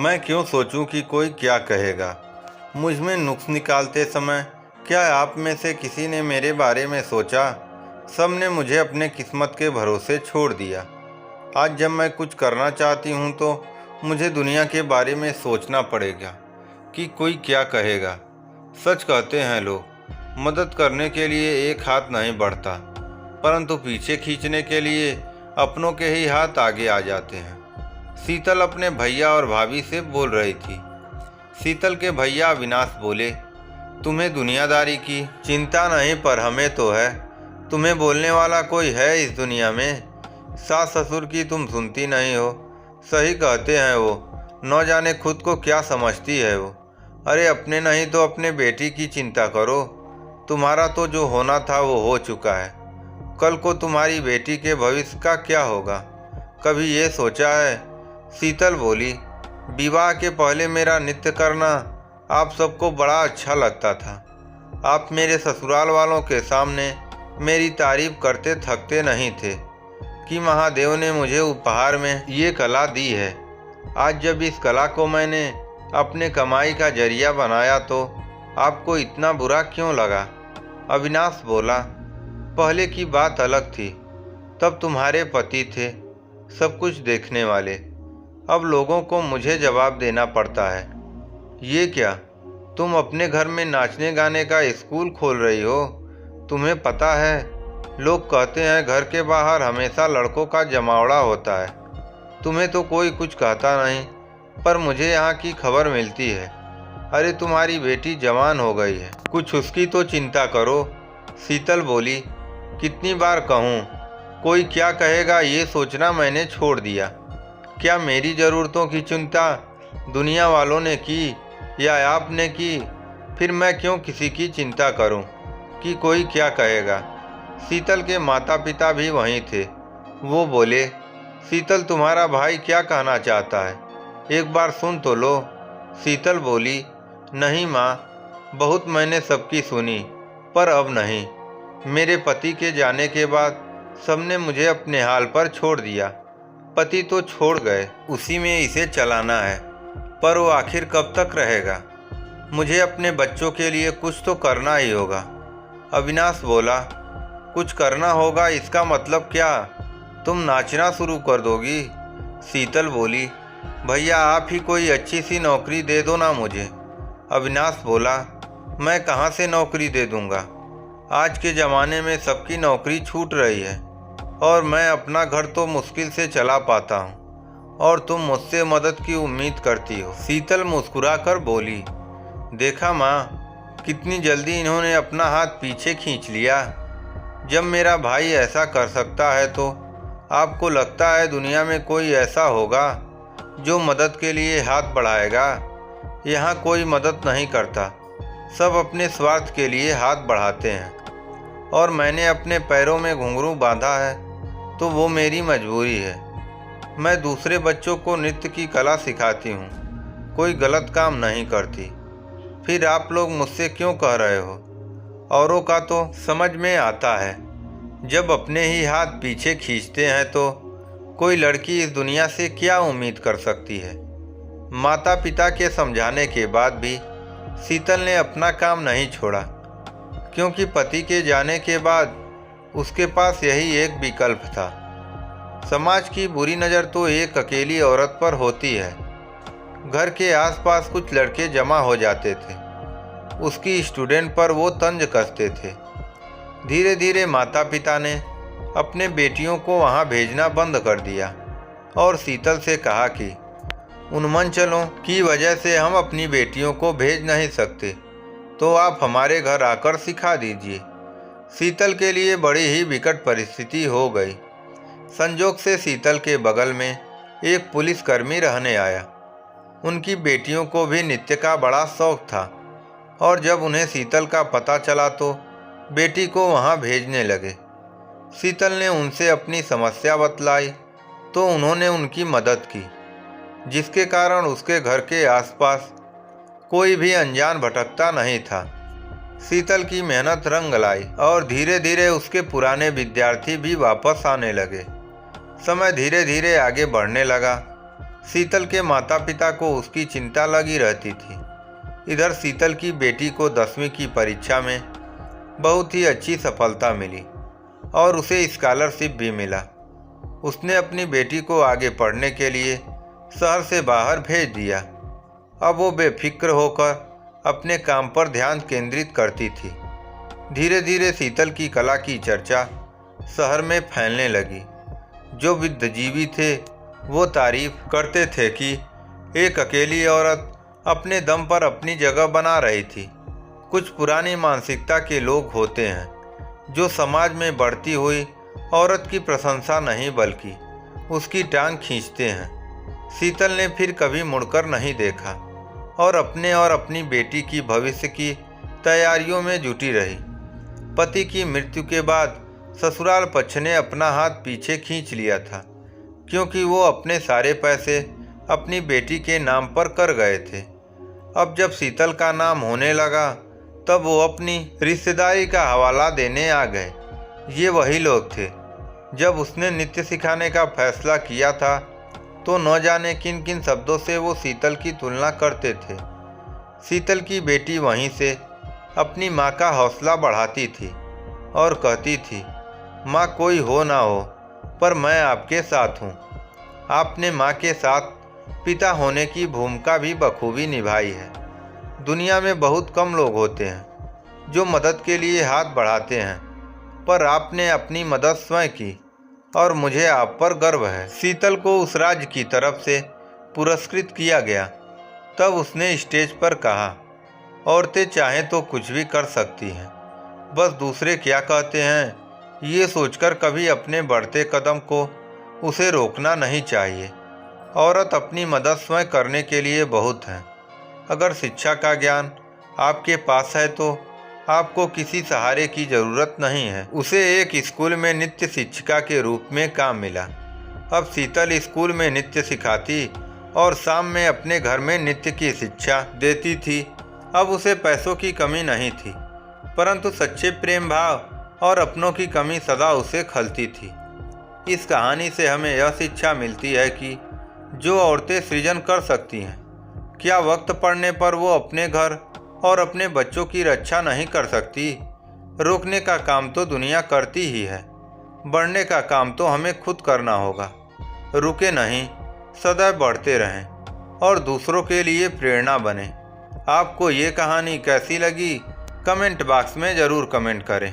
मैं क्यों सोचूं कि कोई क्या कहेगा। मुझ में नुक्स निकालते समय क्या आप में से किसी ने मेरे बारे में सोचा? सब ने मुझे अपने किस्मत के भरोसे छोड़ दिया। आज जब मैं कुछ करना चाहती हूँ तो मुझे दुनिया के बारे में सोचना पड़ेगा कि कोई क्या कहेगा। सच कहते हैं लोग, मदद करने के लिए एक हाथ नहीं बढ़ता, परंतु पीछे खींचने के लिए अपनों के ही हाथ आगे आ जाते हैं। शीतल अपने भैया और भाभी से बोल रही थी। शीतल के भैया अविनाश बोले, तुम्हें दुनियादारी की चिंता नहीं, पर हमें तो है। तुम्हें बोलने वाला कोई है इस दुनिया में? सास ससुर की तुम सुनती नहीं हो। सही कहते हैं वो, न जाने खुद को क्या समझती है वो। अरे अपने नहीं तो अपने बेटी की चिंता करो। तुम्हारा तो जो होना था वो हो चुका है। कल को तुम्हारी बेटी के भविष्य का क्या होगा, कभी ये सोचा है? शीतल बोली, विवाह के पहले मेरा नृत्य करना आप सबको बड़ा अच्छा लगता था। आप मेरे ससुराल वालों के सामने मेरी तारीफ करते थकते नहीं थे कि महादेव ने मुझे उपहार में ये कला दी है। आज जब इस कला को मैंने अपने कमाई का जरिया बनाया तो आपको इतना बुरा क्यों लगा? अविनाश बोला, पहले की बात अलग थी, तब तुम्हारे पति थे सब कुछ देखने वाले। अब लोगों को मुझे जवाब देना पड़ता है। ये क्या, तुम अपने घर में नाचने गाने का स्कूल खोल रही हो? तुम्हें पता है, लोग कहते हैं घर के बाहर हमेशा लड़कों का जमावड़ा होता है। तुम्हें तो कोई कुछ कहता नहीं, पर मुझे यहाँ की खबर मिलती है। अरे तुम्हारी बेटी जवान हो गई है, कुछ उसकी तो चिंता करो। शीतल बोली, कितनी बार कहूँ, कोई क्या कहेगा ये सोचना मैंने छोड़ दिया। क्या मेरी ज़रूरतों की चिंता दुनिया वालों ने की या आपने की? फिर मैं क्यों किसी की चिंता करूं कि कोई क्या कहेगा? शीतल के माता पिता भी वहीं थे। वो बोले, शीतल तुम्हारा भाई क्या कहना चाहता है, एक बार सुन तो लो। शीतल बोली, नहीं माँ, बहुत मैंने सबकी सुनी, पर अब नहीं। मेरे पति के जाने के बाद सबने मुझे अपने हाल पर छोड़ दिया। पति तो छोड़ गए, उसी में इसे चलाना है, पर वो आखिर कब तक रहेगा? मुझे अपने बच्चों के लिए कुछ तो करना ही होगा। अविनाश बोला, कुछ करना होगा इसका मतलब क्या? तुम नाचना शुरू कर दोगी? शीतल बोली, भैया आप ही कोई अच्छी सी नौकरी दे दो ना मुझे। अविनाश बोला, मैं कहाँ से नौकरी दे दूँगा? आज के ज़माने में सबकी नौकरी छूट रही है और मैं अपना घर तो मुश्किल से चला पाता हूँ, और तुम मुझसे मदद की उम्मीद करती हो। शीतल मुस्कुराकर बोली, देखा माँ, कितनी जल्दी इन्होंने अपना हाथ पीछे खींच लिया। जब मेरा भाई ऐसा कर सकता है तो आपको लगता है दुनिया में कोई ऐसा होगा जो मदद के लिए हाथ बढ़ाएगा? यहाँ कोई मदद नहीं करता, सब अपने स्वार्थ के लिए हाथ बढ़ाते हैं। और मैंने अपने पैरों में घुंघरू बांधा है तो वो मेरी मजबूरी है। मैं दूसरे बच्चों को नृत्य की कला सिखाती हूँ, कोई गलत काम नहीं करती। फिर आप लोग मुझसे क्यों कह रहे हो? औरों का तो समझ में आता है, जब अपने ही हाथ पीछे खींचते हैं तो कोई लड़की इस दुनिया से क्या उम्मीद कर सकती है? माता पिता के समझाने के बाद भी शीतल ने अपना काम नहीं छोड़ा, क्योंकि पति के जाने के बाद उसके पास यही एक विकल्प था। समाज की बुरी नज़र तो एक अकेली औरत पर होती है। घर के आसपास कुछ लड़के जमा हो जाते थे, उसकी स्टूडेंट पर वो तंज कसते थे। धीरे धीरे माता पिता ने अपने बेटियों को वहाँ भेजना बंद कर दिया और शीतल से कहा कि उन्मंचलों की वजह से हम अपनी बेटियों को भेज नहीं सकते, तो आप हमारे घर आकर सिखा दीजिए। शीतल के लिए बड़ी ही विकट परिस्थिति हो गई। संजोग से शीतल के बगल में एक पुलिसकर्मी रहने आया। उनकी बेटियों को भी नृत्य का बड़ा शौक था, और जब उन्हें शीतल का पता चला तो बेटी को वहाँ भेजने लगे। शीतल ने उनसे अपनी समस्या बतलाई तो उन्होंने उनकी मदद की, जिसके कारण उसके घर के आसपास कोई भी अनजान भटकता नहीं था। शीतल की मेहनत रंग लाई और धीरे धीरे उसके पुराने विद्यार्थी भी वापस आने लगे। समय धीरे धीरे आगे बढ़ने लगा। शीतल के माता पिता को उसकी चिंता लगी रहती थी। इधर शीतल की बेटी को 10वीं की परीक्षा में बहुत ही अच्छी सफलता मिली और उसे स्कॉलरशिप भी मिला। उसने अपनी बेटी को आगे पढ़ने के लिए शहर से बाहर भेज दिया। अब वो बेफिक्र होकर अपने काम पर ध्यान केंद्रित करती थी। धीरे धीरे शीतल की कला की चर्चा शहर में फैलने लगी। जो बुद्धिजीवी थे वो तारीफ करते थे कि एक अकेली औरत अपने दम पर अपनी जगह बना रही थी। कुछ पुरानी मानसिकता के लोग होते हैं जो समाज में बढ़ती हुई औरत की प्रशंसा नहीं बल्कि उसकी टांग खींचते हैं। शीतल ने फिर कभी मुड़कर नहीं देखा और अपनी बेटी की भविष्य की तैयारियों में जुटी रही। पति की मृत्यु के बाद ससुराल पक्ष ने अपना हाथ पीछे खींच लिया था, क्योंकि वो अपने सारे पैसे अपनी बेटी के नाम पर कर गए थे। अब जब शीतल का नाम होने लगा तब वो अपनी रिश्तेदारी का हवाला देने आ गए। ये वही लोग थे। जब उसने नृत्य सिखाने का फैसला किया था तो न जाने किन किन शब्दों से वो शीतल की तुलना करते थे। शीतल की बेटी वहीं से अपनी माँ का हौसला बढ़ाती थी और कहती थी, माँ कोई हो ना हो पर मैं आपके साथ हूँ। आपने माँ के साथ पिता होने की भूमिका भी बखूबी निभाई है। दुनिया में बहुत कम लोग होते हैं जो मदद के लिए हाथ बढ़ाते हैं, पर आपने अपनी मदद स्वयं की और मुझे आप पर गर्व है। शीतल को उस राज्य की तरफ से पुरस्कृत किया गया। तब उसने स्टेज पर कहा, औरतें चाहें तो कुछ भी कर सकती हैं, बस दूसरे क्या कहते हैं ये सोचकर कभी अपने बढ़ते कदम को उसे रोकना नहीं चाहिए। औरत अपनी मदद स्वयं करने के लिए बहुत है। अगर शिक्षा का ज्ञान आपके पास है तो आपको किसी सहारे की ज़रूरत नहीं है। उसे एक स्कूल में नृत्य शिक्षिका के रूप में काम मिला। अब शीतल स्कूल में नृत्य सिखाती और शाम में अपने घर में नृत्य की शिक्षा देती थी। अब उसे पैसों की कमी नहीं थी, परंतु सच्चे प्रेम भाव और अपनों की कमी सदा उसे खलती थी। इस कहानी से हमें यह शिक्षा मिलती है कि जो औरतें सृजन कर सकती हैं, क्या वक्त पड़ने पर वो अपने घर और अपने बच्चों की रक्षा नहीं कर सकती? रोकने का काम तो दुनिया करती ही है, बढ़ने का काम तो हमें खुद करना होगा। रुके नहीं, सदैव बढ़ते रहें और दूसरों के लिए प्रेरणा बने। आपको ये कहानी कैसी लगी कमेंट बॉक्स में ज़रूर कमेंट करें।